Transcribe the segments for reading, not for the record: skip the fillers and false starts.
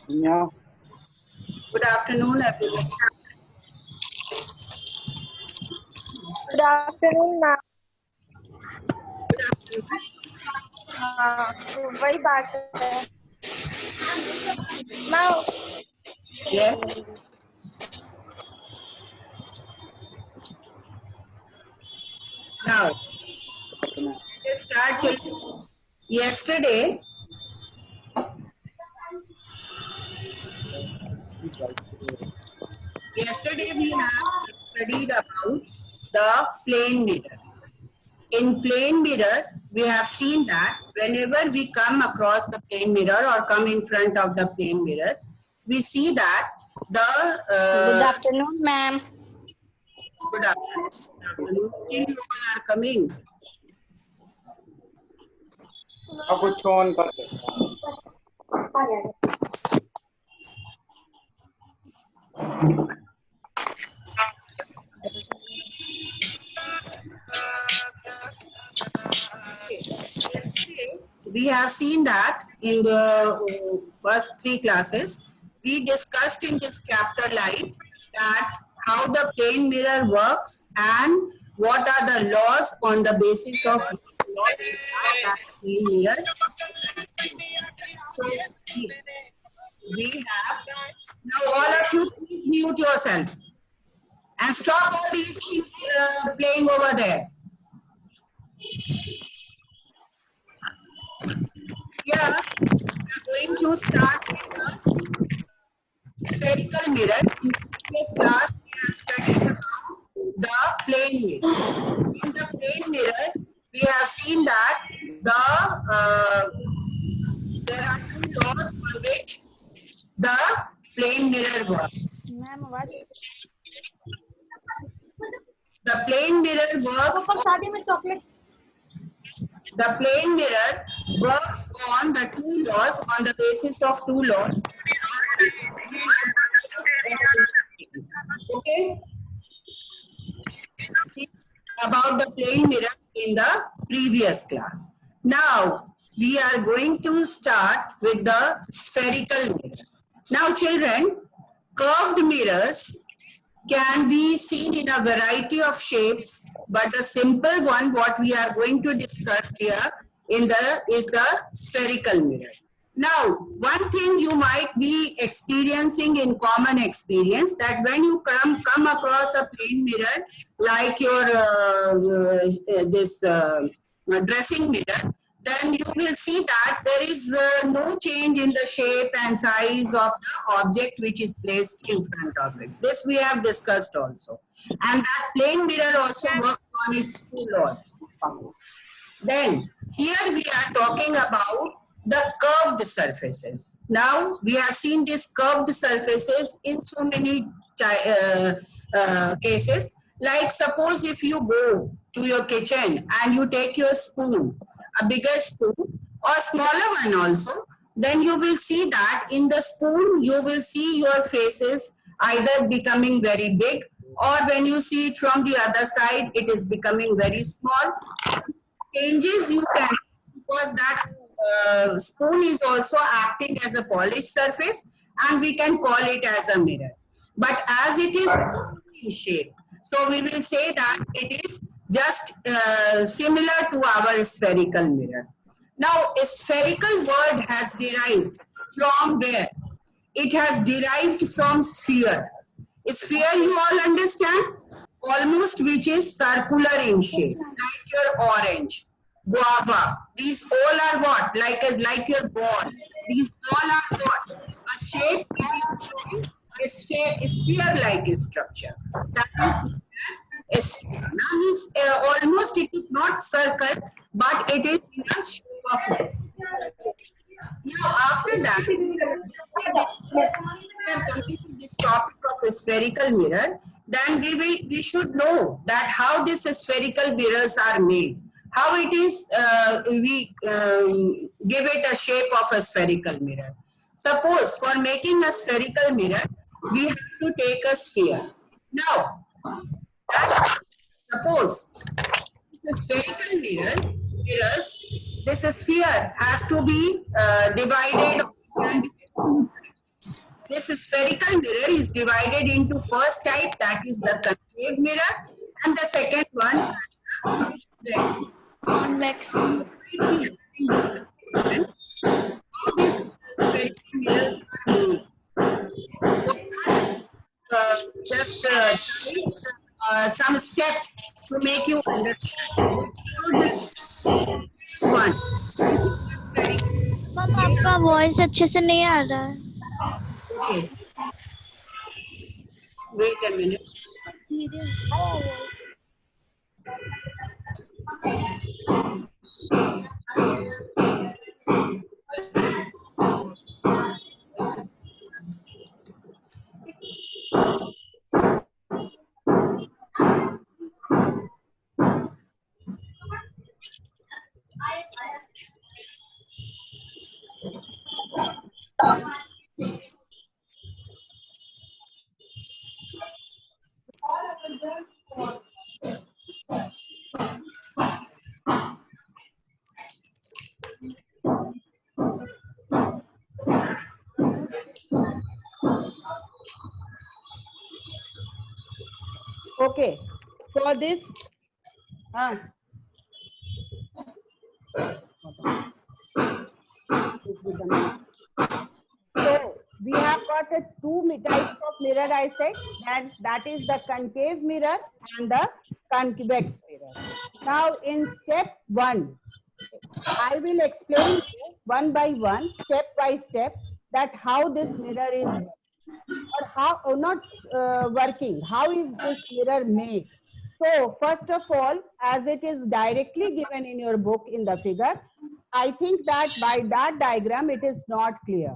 Yeah. Good afternoon, everyone. Good afternoon, ma'am. Good afternoon. वही बात है मैं Yes. Now, let's start. Yesterday, we have studied about the plane mirror. In plane mirror, we have seen that whenever we come across the plane mirror or come in front of the plane mirror, we see that the Good afternoon, ma'am. good afternoon. Still you all are coming. अब कुछ on कर दे। Yesterday, we have seen that in the first 3 classes, we discussed in this chapter light that how the plane mirror works and what are the laws on the basis of that plane mirror. So we have, now all of you please mute yourself and stop all these things playing over there. Here, we are going to start with the spherical mirror. In previous class, we have studied about the plane mirror. In the plane mirror, we have seen that there are 2 laws on which the plane mirror works. The plane mirror works. The plane mirror works on the 2 laws, on the basis of 2 laws. Okay? About the plane mirror in the previous class. Now, we are going to start with the spherical mirror. Now, children, curved mirrors can be seen in a variety of shapes, but the simple one, what we are going to discuss here is the spherical mirror. Now, one thing you might be experiencing in common experience, that when you come across a plane mirror, like your dressing mirror, then you will see that there is no change in the shape and size of the object which is placed in front of it. This we have discussed also. And that plane mirror also works on its 2 laws. Then, here we are talking about the curved surfaces. Now, we have seen these curved surfaces in so many cases. Like suppose if you go to your kitchen and you take your spoon, a bigger spoon or smaller one also, then you will see that in the spoon, you will see your faces either becoming very big, or when you see it from the other side, it is becoming very small. Changes you can, because that spoon is also acting as a polished surface, and we can call it as a mirror. But as it is in shape, so we will say that it is just similar to our spherical mirror. Now, a spherical word has derived from where? It has derived from sphere. A sphere, you all understand? Almost which is circular in shape, like your orange, guava. These all are what? Like your ball. These all are what? A shape, it is a sphere-like structure. That is a sphere. Now, it's, almost it is not circle, but it is in a shape of a sphere. Now, after that, we are coming to this topic of a spherical mirror. Then we should know that how these spherical mirrors are made. How it is, we give it a shape of a spherical mirror. Suppose for making a spherical mirror, we have to take a sphere. Now, suppose the spherical mirrors, this sphere has to be divided into 2 parts. This spherical mirror is divided into first type, that is the concave mirror, and the second one, convex. Convex. Briefly having discussion how these spherical mirrors are made. Just some steps to make you understand. So this one, this is the spherical. Ma'am आपका voice अच्छे से नहीं आ रहा है. Okay, wait a minute. धीरे. Okay, for this, so we have got a two types of mirror, I said, and that is the concave mirror and the convex mirror. Now in step 1, I will explain you one by one, step by step, that how this mirror is or how or not working, how is this mirror made. So first of all, as it is directly given in your book in the figure, I think that by that diagram it is not clear.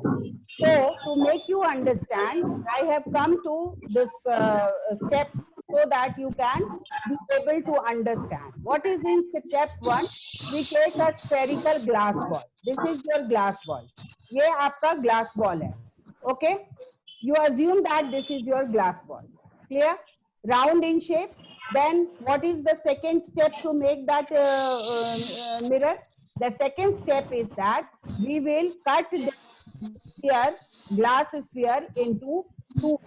So to make you understand, I have come to this steps so that you can be able to understand. What is in step 1? We take a spherical glass ball. This is your glass ball. ये आपका glass ball है. Okay? You assume that this is your glass ball. Clear? Round in shape. Then what is the second step to make that mirror? The second step is that we will cut the sphere, glass sphere into two.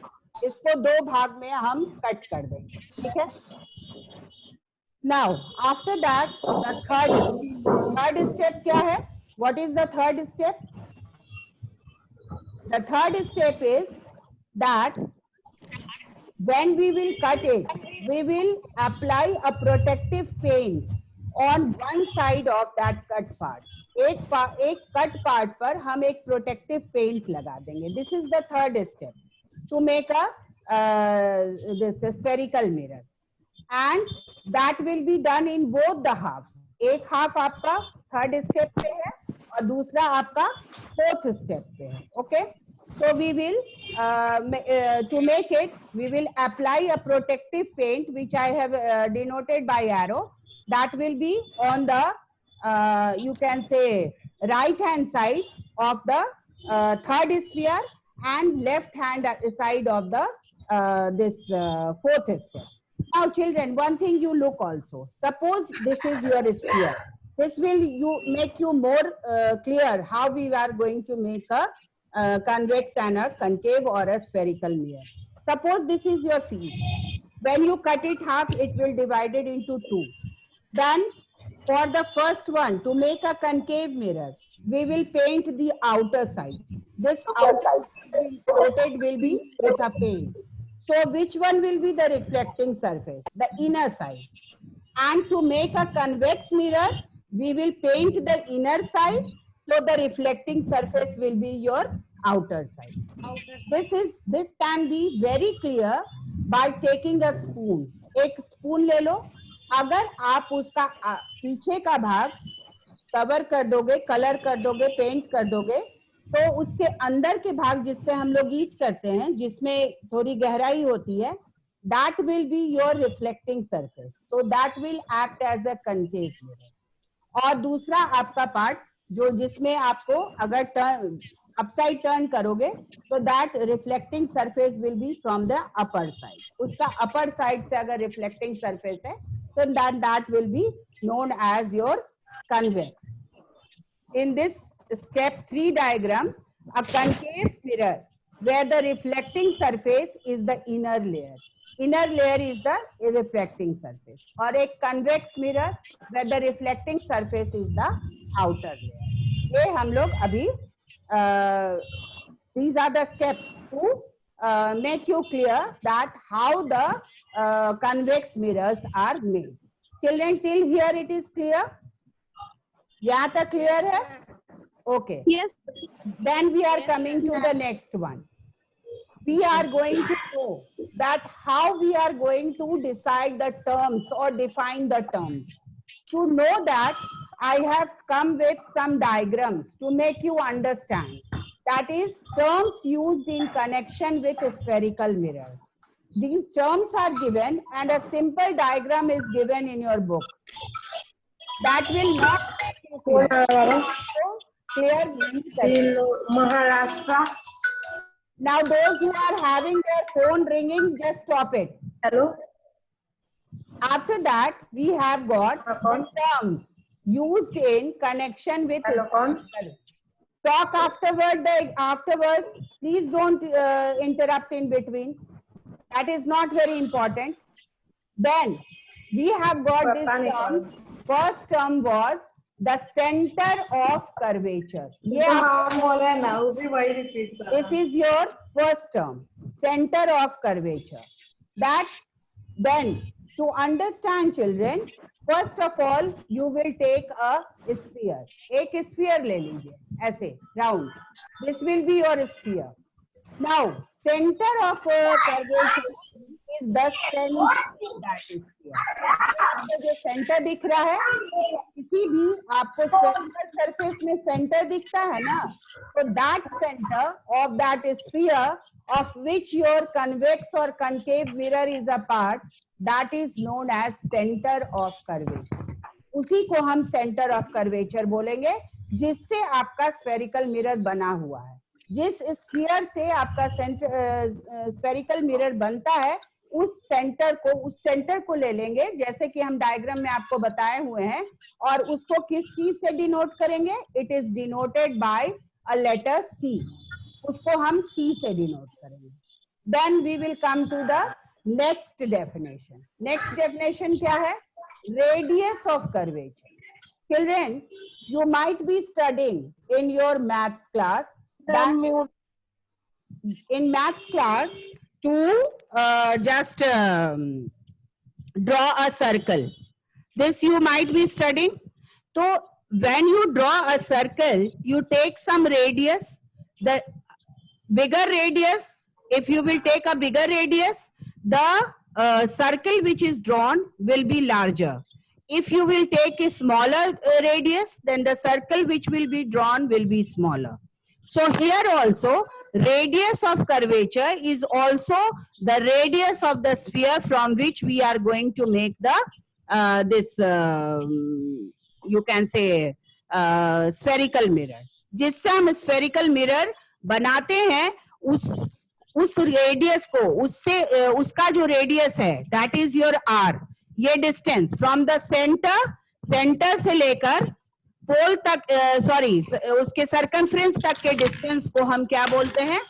इसको दो भाग में हम cut कर देंगे. ठीक है? Now after that, the third step क्या है? What is the third step? The third step is that when we will cut it, we will apply a protective paint on one side of that cut part. एक cut part पर हम एक protective paint लगा देंगे. This is the third step to make this spherical mirror, and that will be done in both the halves. एक half आपका third step पे है और दूसरा आपका fourth step पे है. Okay? So we will, to make it, we will apply a protective paint which I have denoted by arrow. That will be on the, you can say, right hand side of the third sphere and left hand side of the this fourth step. Now children, one thing you look also. Suppose this is your sphere. This will make you more clear how we are going to make a convex and a concave or a spherical mirror. Suppose this is your field. When you cut it half, it will divide it into two. Then for the first one, to make a concave mirror, we will paint the outer side. This outer side coated will be with a paint. So which one will be the reflecting surface? The inner side. And to make a convex mirror, we will paint the inner side. So the reflecting surface will be your outer side. This can be very clear by taking a spoon. एक spoon ले लो. अगर आप उसका पीछे का भाग cover कर दोगे, कलर कर दोगे, पेंट कर दोगे, तो उसके अंदर के भाग जिससे हम लोग ईच करते हैं, जिसमें थोड़ी गहराई होती है, that will be your reflecting surface. So that will act as a concave mirror. और दूसरा आपका पार्ट जो जिसमें आपको अगर टर्न अपसाइड टर्न करोगे तो that reflecting surface will be from the upper side. उसका अपर साइड से अगर रिफ्लेक्टिंग सरफेस है तो that will be known as your convex. In this step 3 diagram, a concave mirror where the reflecting surface is the inner layer. Inner layer is the reflecting surface. और एक convex mirror where the reflecting surface is the outer layer. ये हम लोग अभी these are the steps to make you clear that how the convex mirrors are made. Children, till here it is clear? यहाँ तक clear है? Okay. Yes. Then we are coming to the next one. We are going to know that how we are going to decide the terms or define the terms. To know that, I have come with some diagrams to make you understand. That is terms used in connection with spherical mirrors. These terms are given and a simple diagram is given in your book. That will not make you clear many Maharashtra. Now those who are having their phone ringing, just stop it. Hello. After that, we have got the terms used in connection with Hello, Con. talk afterwards. Please don't interrupt in between. That is not very important. Then we have got this term. First term was the center of curvature. This is your first term, center of curvature. That then to understand children, first of all you will take a sphere. एक sphere ले लीजिए ऐसे round. This will be your sphere. Now center of curvature is the center of that sphere. आपको जो center दिख रहा है, किसी भी आपको spherical surface में center दिखता है ना, तो that center of that sphere of which your convex or concave mirror is a part, that is known as center of curvature. उसी को हम center of curvature बोलेंगे, जिससे आपका spherical mirror बना हुआ है. जिस स्फीयर से आपका स्फेरिकल मिरर बनता है, उस सेंटर को ले लेंगे, जैसे कि हम डायग्राम में आपको बताए हुए हैं, और उसको किस चीज से डिनोट करेंगे? It is denoted by a letter C. उसको हम सी से डिनोट करेंगे. Then we will come to the next definition. Next definition क्या है? Radius of curvature. Children, you might be studying in your maths class that in maths class to just draw a circle. This you might be studying. So when you draw a circle, you take some radius. The bigger radius, if you will take a bigger radius, the circle which is drawn will be larger. If you will take a smaller radius, then the circle which will be drawn will be smaller. So here also, radius of curvature is also the radius of the sphere from which we are going to make the you can say spherical mirror. जिससे हम spherical mirror बनाते हैं, उस radius को, उससे उसका जो radius है, that is your r. ये डिस्टेंस फ्रॉम द सेंटर से लेकर पोल तक, सॉरी, उसके सरकमफ्रेंस तक के डिस्टेंस को हम क्या बोलते हैं?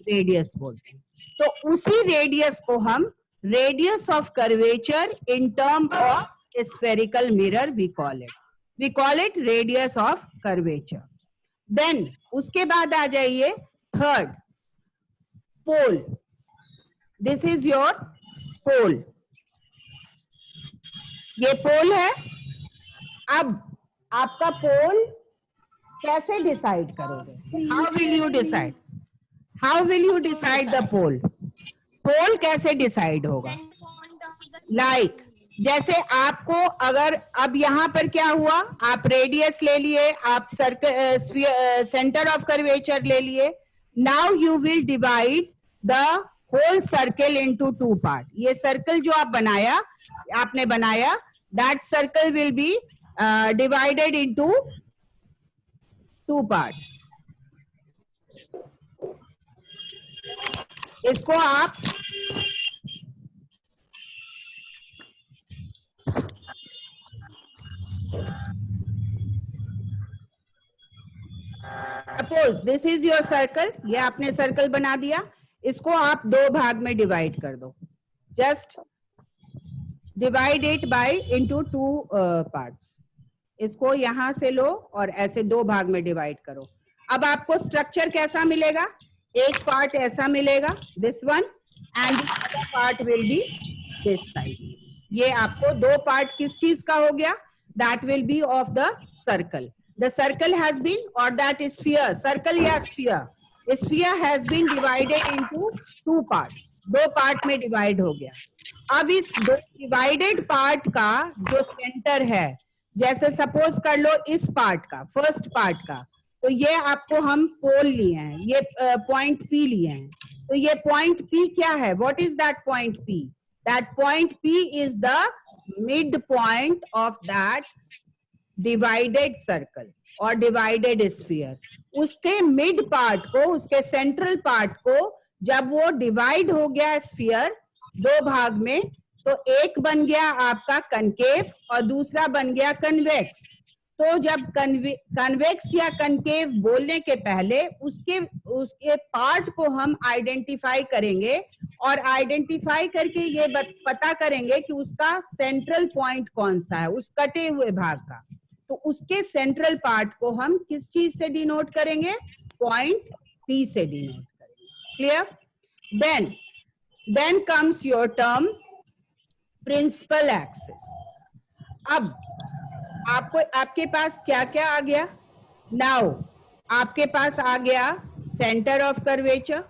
रेडियस बोलते हैं. तो उसी रेडियस को हम radius of curvature in term of spherical mirror we call it radius of curvature. Then उसके बाद आ जाइए third, pole. This is your pole. ये पोल है. अब आपका पोल कैसे डिसाइड करोगे? How will you decide the pole? Pole कैसे डिसाइड होगा? लाइक जैसे आपको अगर अब यहाँ पर क्या हुआ, आप रेडियस ले लिए, आप सेंटर ऑफ कर्वेचर ले लिए. Now you will divide the whole circle into two part. ये सर्कल जो आपने बनाया, that circle will be divided into two parts. इसको आप suppose this is your circle, ये आपने सर्कल बना दिया, इसको आप दो भाग में डिवाइड कर दो, just divide it by into two parts. इसको यहां से लो और ऐसे दो भाग में डिवाइड करो। अब आपको स्ट्रक्चर कैसा मिलेगा, एक पार्ट ऐसा मिलेगा, this one, and the other part will be this side. ये आपको दो पार्ट किस चीज का हो गया, that will be of the circle. The circle has been, और दैट स्फीयर, सर्कल या sphere, sphere has been divided into two parts, दो पार्ट में डिवाइड हो गया। अब इस डिवाइडेड पार्ट का जो सेंटर है, जैसे सपोज कर लो इस पार्ट का, फर्स्ट पार्ट का, तो ये आपको हम पोल लिए हैं, ये पॉइंट पी लिए हैं, तो ये पॉइंट पी क्या है, what is that point P, that point P is the mid point of that divided circle और डिवाइडेड स्फीयर। उसके मिड पार्ट को, उसके सेंट्रल पार्ट को जब वो डिवाइड हो गया स्फीयर दो भाग में, तो एक बन गया आपका कनकेव और दूसरा बन गया कन्वेक्स। तो जब कन्वेक्स या कनकेव बोलने के पहले उसके पार्ट को हम आइडेंटिफाई करेंगे और आइडेंटिफाई करके ये पता करेंगे कि उसका सेंट्रल पॉइंट कौन सा है उस कटे हुए भाग का। तो उसके सेंट्रल पार्ट को हम किस चीज से डिनोट करेंगे, पॉइंट पी से डिनोट करेंगे। Clear? Then comes your term principal axis. अब आपके पास क्या क्या आ गया, नाउ आपके पास आ गया centre of curvature.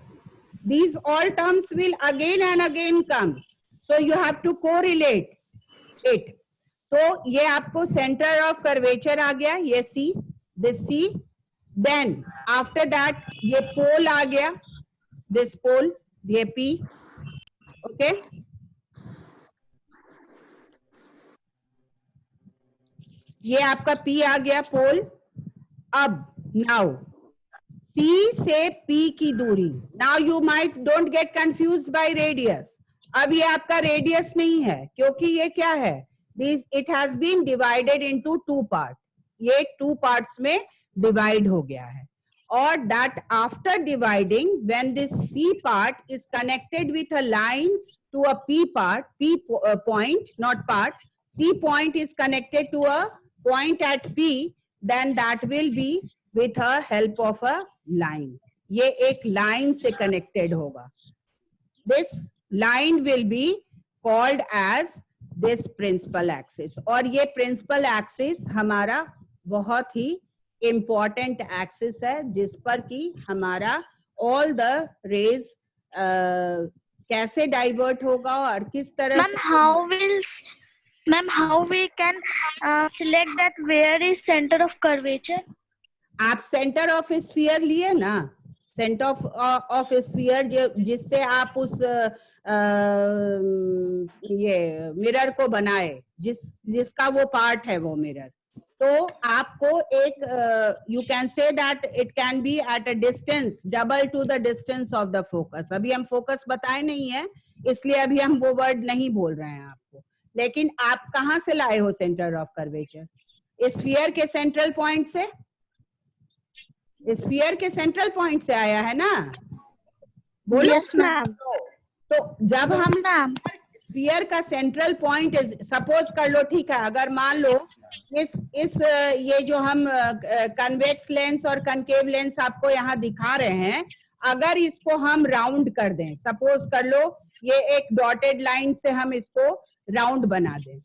These all terms will again and again come, so you have to correlate it. तो ये आपको सेंटर ऑफ कर्वेचर आ गया, ये C, this C, then after that ये पोल आ गया, this pole, ये P, okay? ये आपका P आ गया पोल। अब नाउ C से P की दूरी, now you might don't get confused by radius. अब ये आपका रेडियस नहीं है, क्योंकि ये क्या है, this it has been divided into two part, ये टू पार्ट्स में डिवाइड हो गया है। और that after dividing when this C part is connected with a line to a P part, P point, not part, C point is connected to a point at P, then that will be with a help of a line. ये एक line से connected होगा। This line will be called as this principal axis, और ये principal axis हमारा बहुत ही important axis है, जिस पर कि हमारा all the rays कैसे divert होगा और किस तरह से। Ma'am, how we can select that where is center of curvature? आप सेंटर ऑफ स्फीयर लिए ना, सेंटर ऑफ स्फीयर जिससे आप उस ये मिरर को बनाए, जिसका वो पार्ट है वो मिरर, तो आपको एक you can say that it can be at a distance double two the distance of the focus. अभी हम फोकस बताए नहीं है, इसलिए अभी हम वो वर्ड नहीं बोल रहे हैं आपको। लेकिन आप कहाँ से लाए हो सेंटर ऑफ कर्वेचर? स्फीयर के सेंट्रल पॉइंट से, स्फीयर के सेंट्रल पॉइंट से आया है ना, बोलो। Yes, ma'am. तो जब Yes, हम ma'am. स्फीयर का सेंट्रल पॉइंट सपोज कर लो, ठीक है, अगर मान लो इस ये जो हम कन्वेक्स लेंस और कनकेव लेंस आपको यहाँ दिखा रहे हैं, अगर इसको हम राउंड कर दें, सपोज कर लो ये एक डॉटेड लाइन से हम इसको राउंड बना दें,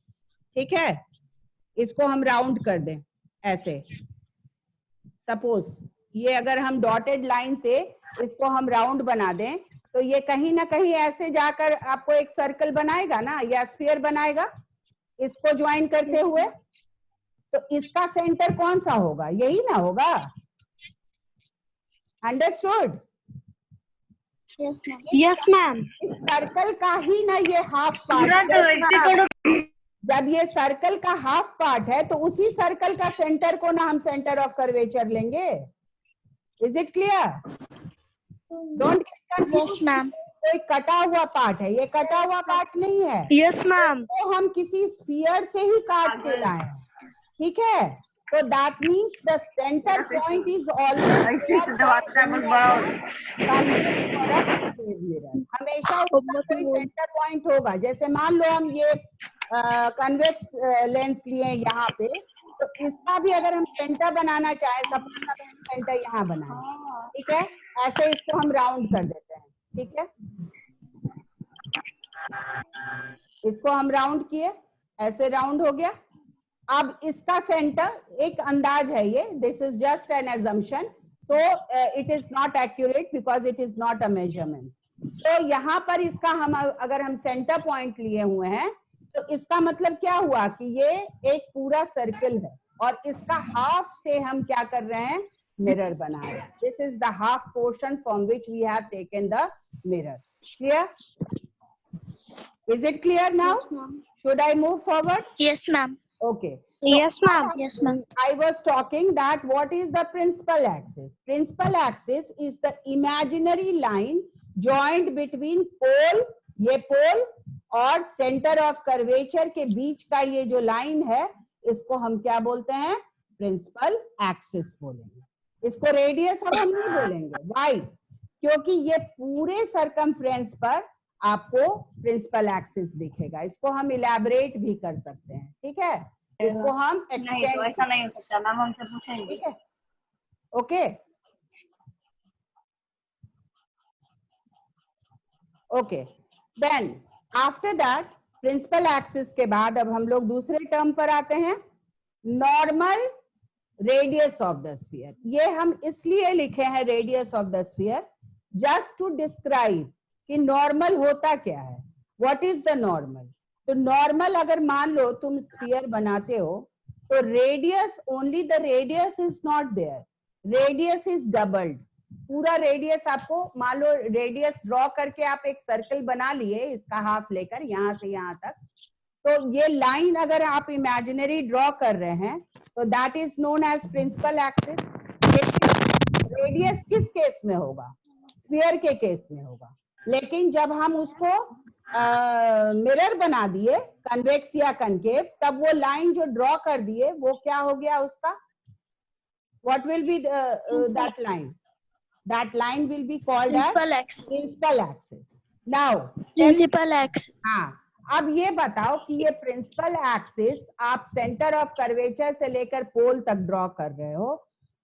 ठीक है, इसको हम राउंड कर दें ऐसे, सपोज ये अगर हम डॉटेड लाइन से इसको हम राउंड बना दें, तो ये कहीं ना कहीं ऐसे जाकर आपको एक सर्कल बनाएगा ना, या स्फीयर बनाएगा इसको ज्वाइन करते हुए। तो इसका सेंटर कौन सा होगा, यही ना होगा। Understood? Yes, ma'am. Yes, ma'am. इस सर्कल का ही ना ये हाफ पार्ट, जब ये सर्कल का हाफ पार्ट है तो उसी सर्कल का सेंटर को ना हम सेंटर ऑफ कर्वेचर लेंगे। Is it clear? Don't get confuse. Yes, ma'am. कोई कटा हुआ पार्ट है, ये कटा हुआ पार्ट नहीं है, Yes, ma'am. तो हम किसी स्फीयर से ही काट के लाए हैं, ठीक है। So that means the center point is always mirror. हमेशा उसका कोई सेंटर पॉइंट होगा. जैसे मान लो हम ये कन्वेक्स लेंस लिए यहाँ पे, तो इसका भी अगर हम सेंटर बनाना चाहें, सपोज हम एक सेंटर यहाँ बनाएं, ठीक है, ऐसे इसको हम राउंड कर देते हैं. ठीक है, इसको हम राउंड किए, ऐसे राउंड हो गया. अब इसका सेंटर एक अंदाज है ये, this is just an assumption, so it is not accurate because it is not a measurement. तो यहाँ पर इसका हम अगर हम सेंटर पॉइंट लिए हुए हैं, तो इसका मतलब क्या हुआ कि ये एक पूरा सर्कल है और इसका हाफ से हम क्या कर रहे हैं, मिरर बना रहे हैं. This is the half portion from which we have taken the mirror. Clear? Is it clear now? Yes, ma'am. Should I move forward? Yes, ma'am. Okay. Yes, ma'am. Yes, ma'am. I was talking that what is the principal axis? Principal axis is the imaginary line joined between pole, ये pole और center of curvature के बीच का ये जो line है, इसको हम क्या बोलते हैं? Principal axis बोलेंगे. इसको radius अब हम नहीं बोलेंगे. Why? क्योंकि ये पूरे circumference पर आपको प्रिंसिपल एक्सिस दिखेगा. इसको हम इलैबोरेट भी कर सकते हैं. ठीक है, इसको हम नहीं, तो ऐसा नहीं हो सकता मैम, हमसे पूछेंगे. ठीक है, okay okay. Then after that principal axis के बाद अब हम लोग दूसरे टर्म पर आते हैं, normal radius of the sphere. ये हम इसलिए लिखे हैं radius of the sphere, just to describe कि नॉर्मल होता क्या है. What is the normal? तो नॉर्मल अगर मान लो तुम स्फीयर बनाते हो, तो radius, only the radius is not there, radius is doubled. पूरा रेडियस आपको, मान लो रेडियस ड्रॉ करके आप एक सर्कल बना लिए इसका हाफ लेकर यहां से यहां तक, तो ये लाइन अगर आप इमेजिनरी ड्रॉ कर रहे हैं, तो that is known as principal axis. Radius किस केस में होगा? स्फीयर के केस में होगा. लेकिन जब हम उसको मिरर बना दिए, कन्वेक्स या कनकेव, तब वो लाइन जो ड्रॉ कर दिए वो क्या हो गया उसका? What will be that line? That line will be called as principal axis. Now Principal axis. हाँ, अब ये बताओ कि ये प्रिंसिपल एक्सिस आप सेंटर ऑफ कर्वेचर से लेकर पोल तक ड्रॉ कर रहे हो,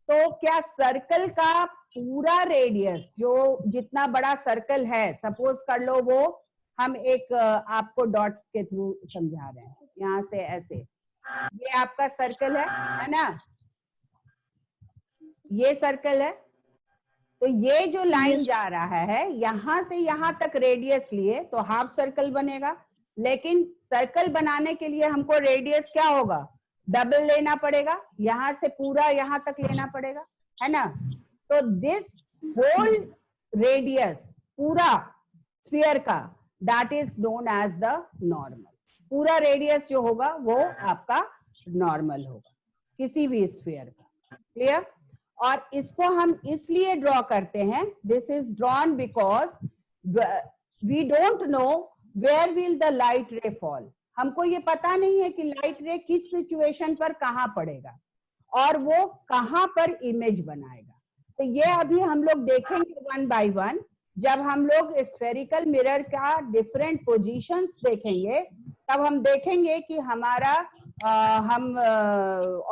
तो क्या सर्कल का पूरा रेडियस, जो जितना बड़ा सर्कल है, सपोज कर लो वो हम एक आपको डॉट्स के थ्रू समझा रहे हैं, यहाँ से ऐसे, ये आपका सर्कल है ना, ये सर्कल है. तो ये जो लाइन जा रहा है यहाँ से यहाँ तक रेडियस लिए तो हाफ सर्कल बनेगा. लेकिन सर्कल बनाने के लिए हमको रेडियस क्या होगा? डबल लेना पड़ेगा, यहाँ से पूरा यहाँ तक लेना पड़ेगा, है ना. तो दिस होल रेडियस पूरा स्फीयर का, that is known as the normal. पूरा रेडियस जो होगा वो आपका नॉर्मल होगा किसी भी स्फीयर का. क्लियर? और इसको हम इसलिए ड्रॉ करते हैं, this is drawn because we don't know where will the light ray fall. हमको ये पता नहीं है कि लाइट रे किस सिचुएशन पर कहाँ पड़ेगा और वो कहाँ पर इमेज बनाएगा. तो ये अभी हम लोग देखेंगे वन बाय वन. जब हम लोग स्फेरिकल मिरर का डिफरेंट पोजीशंस देखेंगे, तब हम देखेंगे कि हमारा हम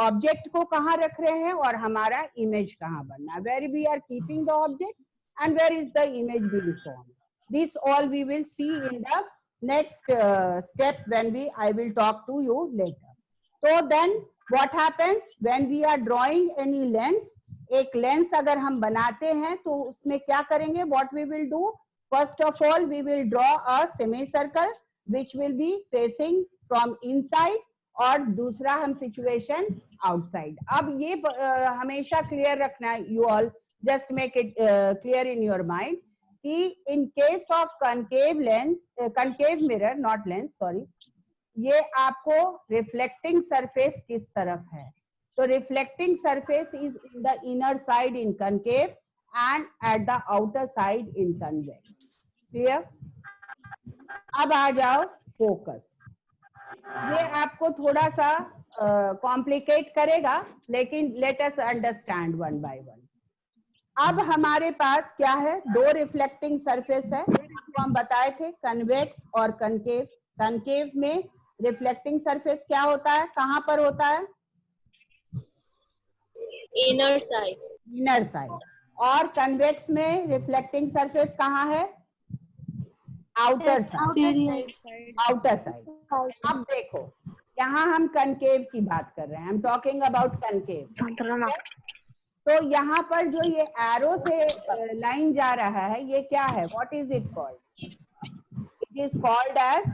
ऑब्जेक्ट को कहाँ रख रहे हैं और हमारा इमेज कहाँ बनना है. Where we are keeping the object and where is the image being formed. This all we will see in the next step when I will talk to you later. So then what happens when we are drawing any lens? एक lens अगर हम बनाते हैं तो उसमें क्या करेंगे? What we will do? First of all we will draw a semicircle which will be facing from inside, और दूसरा हम situation outside. अब ये हमेशा clear रखना, you all just make it clear in your mind कि in case of concave lens, concave mirror, not lens, sorry, ये आपको reflecting surface किस तरफ है? तो reflecting surface is in the inner side in concave and at the outer side in convex. Clear? अब आ जाओ focus. ये आपको थोड़ा सा कॉम्प्लिकेट करेगा, लेकिन let us understand one by one. अब हमारे पास क्या है, दो रिफ्लेक्टिंग सरफेस है, आपको हम बताए थे कन्वेक्स और कनकेव। कनकेव में रिफ्लेक्टिंग सरफेस क्या होता है, कहां पर होता है, इनर साइड। Inner side. और कन्वेक्स में रिफ्लेक्टिंग सरफेस कहाँ है, आउटर साइड, आउटर साइड। अब देखो यहाँ हम कनकेव की बात कर रहे हैं, I am talking about concave. तो यहाँ पर जो ये एरो से लाइन जा रहा है, ये क्या है, what is it called, it is called as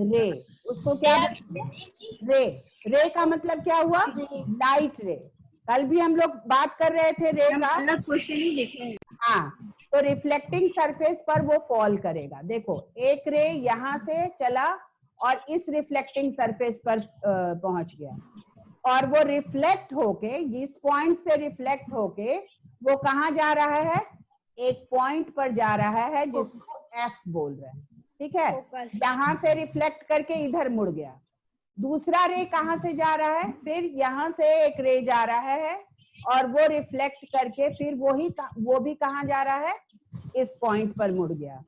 ray. उसको क्या बोलते हैं, रे। रे का मतलब क्या हुआ, लाइट रे। कल भी हम लोग बात कर रहे थे रे का, अलग क्वेश्चन ही देखे। हाँ, तो रिफ्लेक्टिंग सरफेस पर वो फॉल करेगा। देखो एक रे यहाँ से चला और इस रिफ्लेक्टिंग सरफेस पर पहुंच गया, और वो रिफ्लेक्ट होके, इस पॉइंट से रिफ्लेक्ट होके वो कहाँ जा रहा है, एक पॉइंट पर जा रहा है जिसको एफ बोल रहे हैं, ठीक है। यहाँ से रिफ्लेक्ट करके इधर मुड़ गया। दूसरा रे कहाँ से जा रहा है, फिर यहाँ से एक रे जा रहा है और वो रिफ्लेक्ट करके फिर वो भी कहाँ जा रहा है, इस पॉइंट पर मुड़ गया।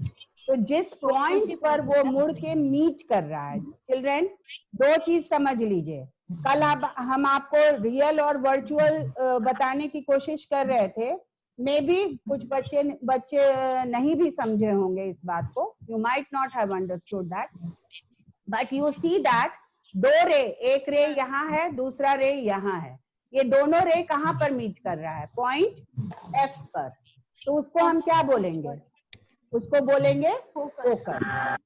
तो जिस पॉइंट पर वो मुड़ के मीट कर रहा है, चिल्ड्रेन दो चीज समझ लीजिए। कल हम आपको रियल और वर्चुअल बताने की कोशिश कर रहे थे, मे बी कुछ बच्चे नहीं भी समझे होंगे इस बात को, you might not have understood that, but you see that दो रे, एक रे यहाँ है, दूसरा रे यहाँ है, ये दोनों रे कहाँ पर मीट कर रहा है, पॉइंट एफ पर। तो उसको हम क्या बोलेंगे, उसको बोलेंगे फोकस।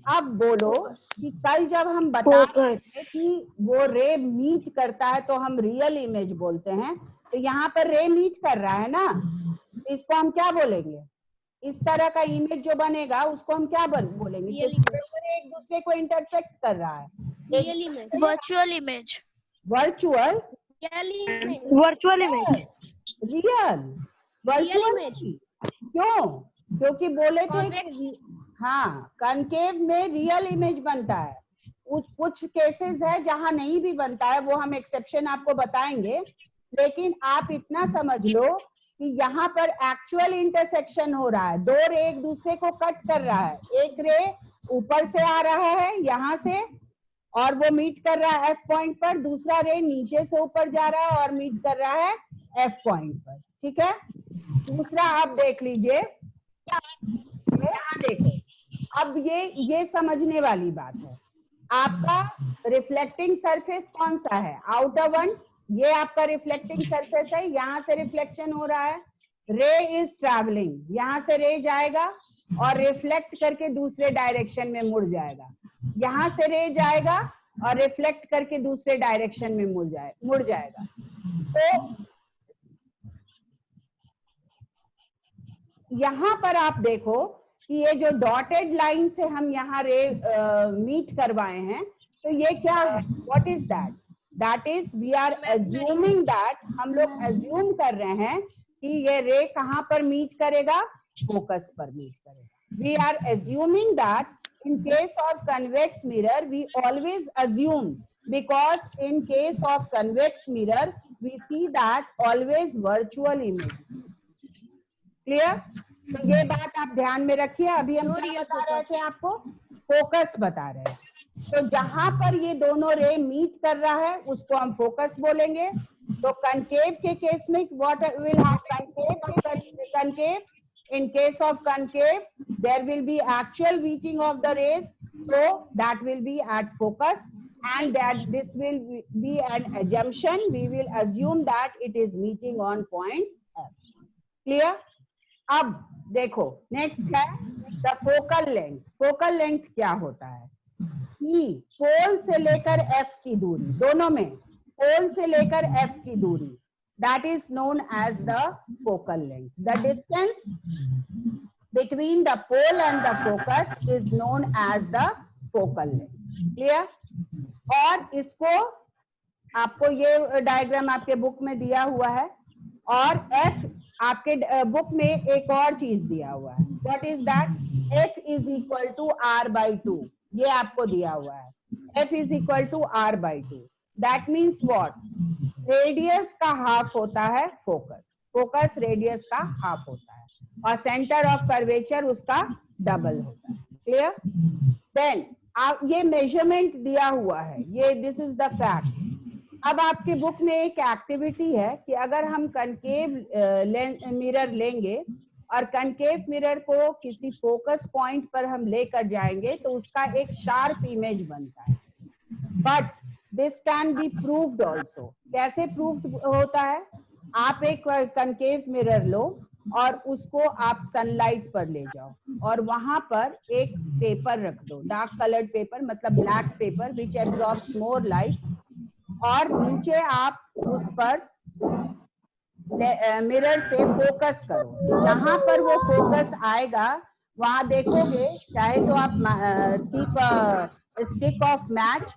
अब बोलो कि कल जब हम बता रहे थे कि वो रे मीट करता है तो हम रियल इमेज बोलते हैं, तो यहाँ पर रे मीट कर रहा है ना, इसको हम क्या बोलेंगे, इस तरह का इमेज जो बनेगा उसको हम क्या बोलेंगे, एक दूसरे को इंटरसेक्ट कर रहा है, virtual image, virtual, virtual image, real, virtual. क्यों, क्योंकि बोले थे कि हाँ कनकेव में रियल इमेज बनता है, कुछ केसेस है जहां नहीं भी बनता है, वो हम एक्सेप्शन आपको बताएंगे, लेकिन आप इतना समझ लो कि यहाँ पर एक्चुअल इंटरसेक्शन हो रहा है, दो रे एक दूसरे को कट कर रहा है, एक रे ऊपर से आ रहा है यहाँ से और वो मीट कर रहा है एफ पॉइंट पर, दूसरा रे नीचे से ऊपर जा रहा है और मीट कर रहा है एफ पॉइंट पर, ठीक है। दूसरा आप देख लीजिए, यहाँ देखो, अब ये समझने वाली बात है, आपका रिफ्लेक्टिंग सरफेस कौन सा है, आउटर वन, ये आपका रिफ्लेक्टिंग सरफेस है, यहाँ से रिफ्लेक्शन हो रहा है, रे इज ट्रैवलिंग, यहाँ से रे जाएगा और रिफ्लेक्ट करके दूसरे डायरेक्शन में मुड़ जाएगा, यहाँ से रे जाएगा और रिफ्लेक्ट करके दूसरे डायरेक्शन में मुड़ जाएगा। तो यहाँ पर आप देखो कि ये जो डॉटेड लाइन से हम यहाँ रे मीट करवाए हैं, तो ये क्या है, what is that, that is we are assuming that, हम लोग अज्यूम कर रहे हैं कि ये रे कहाँ पर मीट करेगा, फोकस पर मीट करेगा। We are assuming that in case of convex mirror we always assume, because in case of convex mirror we see that always virtual image, clear। तो ये बात आप ध्यान में रखिए। अभी हम क्या बता रहे थे आपको, फोकस बता रहे हैं। तो जहां पर ये दोनों रे मीट कर रहा है उसको हम फोकस बोलेंगे। तो कनकेव के केस में what will happen, concave, in case of concave there will be actual meeting of the rays, so that will be at focus, and that this will be an assumption, we will assume that it is meeting on point F, clear। अब देखो next है the focal length. Focal length क्या होता है, E पोल से लेकर F की दूरी, दोनों में पोल से लेकर F की दूरी, that is known as the focal length. The distance between the pole and the focus is known as the focal length, clear। और इसको आपको ये डायग्राम आपके बुक में दिया हुआ है, और F आपके बुक में एक और चीज दिया हुआ है, what is that, F is equal to R by 2, ये आपको दिया हुआ है, F is equal to R by 2। That means what, radius का हाफ होता है फोकस, फोकस रेडियस का हाफ होता है, और सेंटर ऑफ कर्वेचर उसका डबल होता है। क्लियर? देन आप ये मेजरमेंट दिया हुआ है, ये दिस इज द फैक्ट। अब आपके बुक में एक एक्टिविटी है कि अगर हम कनकेव मिरर लेंगे और कनकेव मिरर को किसी फोकस पॉइंट पर हम लेकर जाएंगे तो उसका एक शार्प इमेज बनता है, but this can be proved also. कैसे प्रूव्ड होता है? आप एक कनकेव मिरर लो और उसको आप सनलाइट पर ले जाओ और वहां पर एक पेपर रख दो, डार्क कलर्ड पेपर, मतलब black paper which absorbs more light, और नीचे आप उस पर मिरर से फोकस करो। जहां पर वो फोकस आएगा वहां देखोगे, चाहे तो आप keep stick of match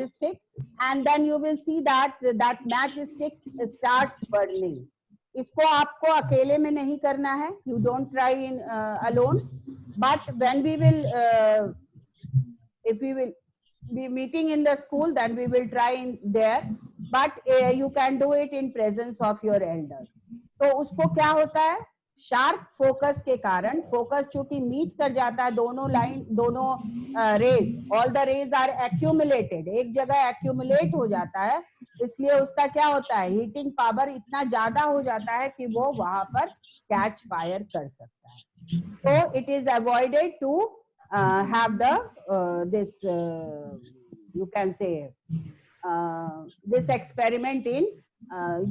stick, and then you will see that match stick starts burning. इसको आपको अकेले में नहीं करना है, you don't try in alone, but when we will if we will be meeting in the school then we will try in there, but you can do it in presence of your elders. तो उसको क्या होता है, sharp focus के कारण, focus चूंकि meet कर जाता है दोनों लाइन, दोनों rays, all the rays are accumulated, एक जगह एक्यूमुलेट हो जाता है, इसलिए उसका क्या होता है, हीटिंग पावर इतना ज्यादा हो जाता है कि वो वहां पर कैच फायर कर सकता है। तो it is avoided to have the this you can say this experiment in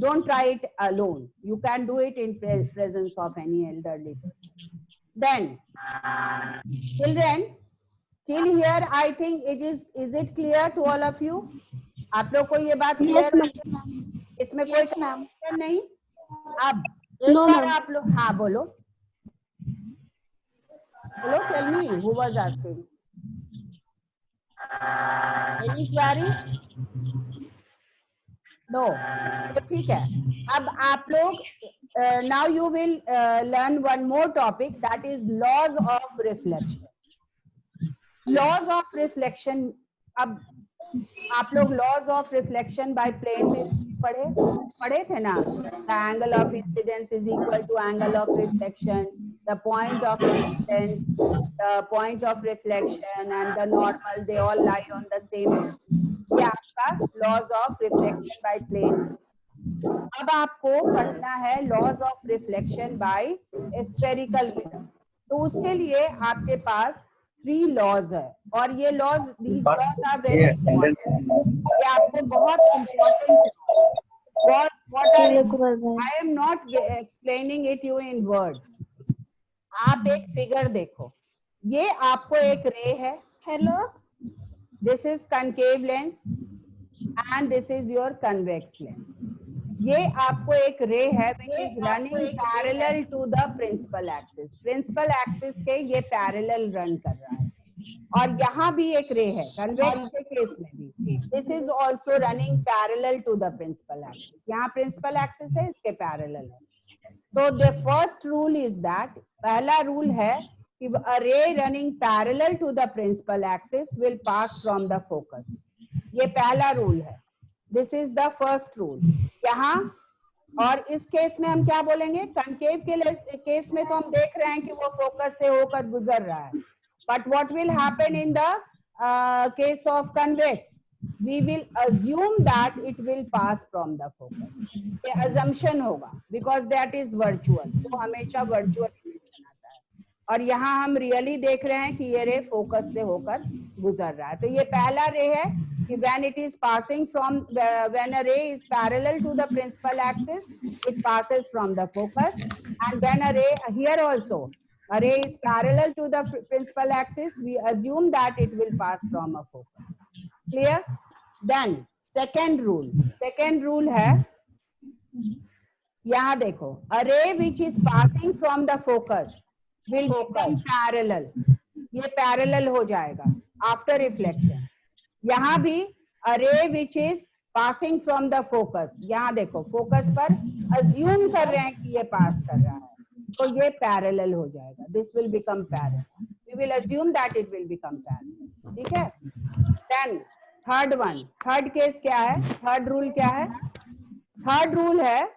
don't try it alone, you can do it in presence of any elderly person. Then children, till here I think it is it clear to all of you? आप लोग को ये बात clear है? इसमें कोई confusion नहीं? अब एक बार आप लोग, हाँ बोलो बोलो, tell me who was asking, any query? No, तो ठीक है। अब आप लोग now you will learn one more topic, that is laws of reflection. Laws of reflection, अब आप लोग laws of reflection by plane में पढ़े थे ना, the angle of incidence is equal to angle of reflection, the point of incidence, the point of reflection and the normal, they all lie on the same. ये आपका laws of reflection by plane। अब आपको पढ़ना है laws of reflection by spherical mirror। तो उसके लिए आपके पास 3 laws है, और ये laws, these laws are very important, ये आपको बहुत important है। What are, I am not explaining it you in words। आप एक फिगर देखो, ये आपको एक रे है, hello, this is concave lens and this is your convex lens. ये आपको एक रे है which is running parallel to the principal axis, principal axis के ये पैरेलल रन कर रहा है, और यहाँ भी एक रे है कन्वेक्स के केस में भी, this is also running parallel to the principal axis, यहाँ प्रिंसिपल एक्सिस है, इसके पैरेलल है। तो the first rule is that, पहला रूल है कि a ray running parallel to the principal axis will pass from the focus, ये पहला रूल है, this is the first rule यहाँ। और इस केस में हम क्या बोलेंगे, कनकेव के केस में तो हम देख रहे हैं कि वो फोकस से होकर गुजर रहा है, but what will happen in the case of convex, we will assume that it will pass from the focus, ये assumption होगा because that is virtual, तो हमेशा virtual image बनाता है, और यहाँ हम रियली देख रहे हैं कि ये रे फोकस से होकर गुजर रहा है। तो ये पहला रे है कि when it is passing from, when a ray is parallel to the principal axis, it passes from the focus, and when a ray, here also a ray is parallel to the principal axis, we assume that it will pass from a focus. Clear? Then second rule है, यहाँ देखो, a ray which is passing from the focus will become parallel, ये parallel हो जाएगा after reflection। यहाँ भी a ray which is passing from the focus, यहाँ देखो focus पर assume कर रहे हैं कि ये pass कर रहा है, तो ये parallel हो जाएगा, this will become parallel, we will assume that it will become parallel, ठीक है। Then third one, third case क्या है, थर्ड रूल क्या है? थर्ड रूल है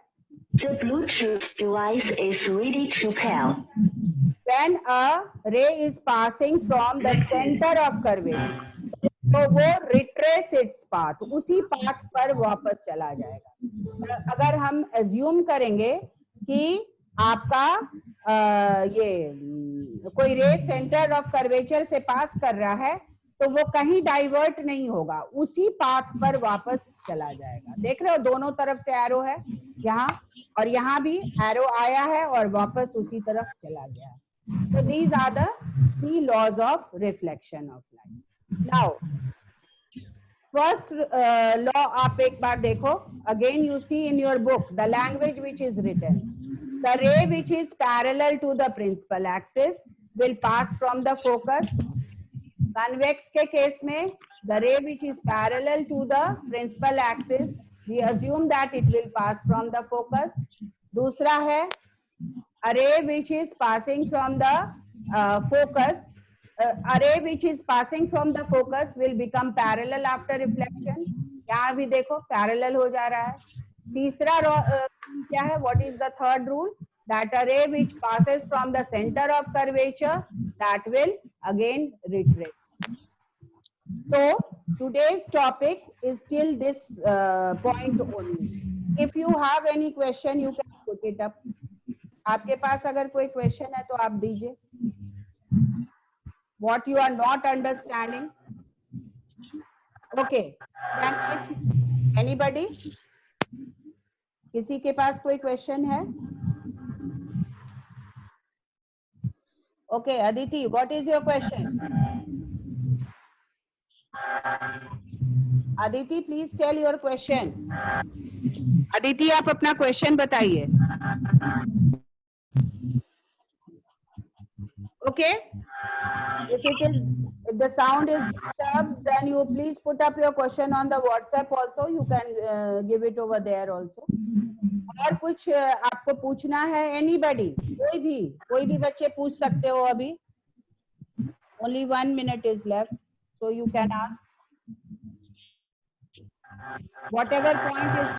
The Bluetooth device is ready to pair. when a ray is passing from the center of curvature, तो वो retrace its path, उसी path पर वापस चला जाएगा। अगर हम assume करेंगे कि आपका ये कोई रे सेंटर ऑफ कर्वेचर से पास कर रहा है, तो वो कहीं डाइवर्ट नहीं होगा, उसी पाथ पर वापस चला जाएगा। देख रहे हो दोनों तरफ से एरो है, यहाँ और यहाँ भी एरो आया है और वापस उसी तरफ चला गया है। So these are the three laws of reflection of light. Now, first law आप एक बार देखो. Again you see in your book the language which is written. The ray which is parallel to the principal axis will pass from the focus. Convex के case में the ray which is parallel to the principal axis, we assume that it will pass from the focus. दूसरा है a ray which is passing from the focus. A ray which is passing from the focus will become parallel after reflection. यहाँ भी देखो parallel हो जा रहा है. तीसरा क्या है? What is the third rule? That a ray which passes from the center of curvature, that will again retrace. So today's topic is till this point only. If you have any question, you can put it up. आपके पास अगर कोई question है तो आप दीजिए. What you are not understanding? Okay. Then anybody? किसी के पास कोई क्वेश्चन है? Okay, Aditi, what is your question? Aditi, please tell your question. Aditi, आप अपना क्वेश्चन बताइए. Okay. If the sound is disturbed, then you please put up your question on the WhatsApp also. You can give it over there also. और कुछ आपको पूछना है? Anybody? कोई भी बच्चे पूछ सकते हो अभी. Only 1 minute is left, so you can ask. Whatever point is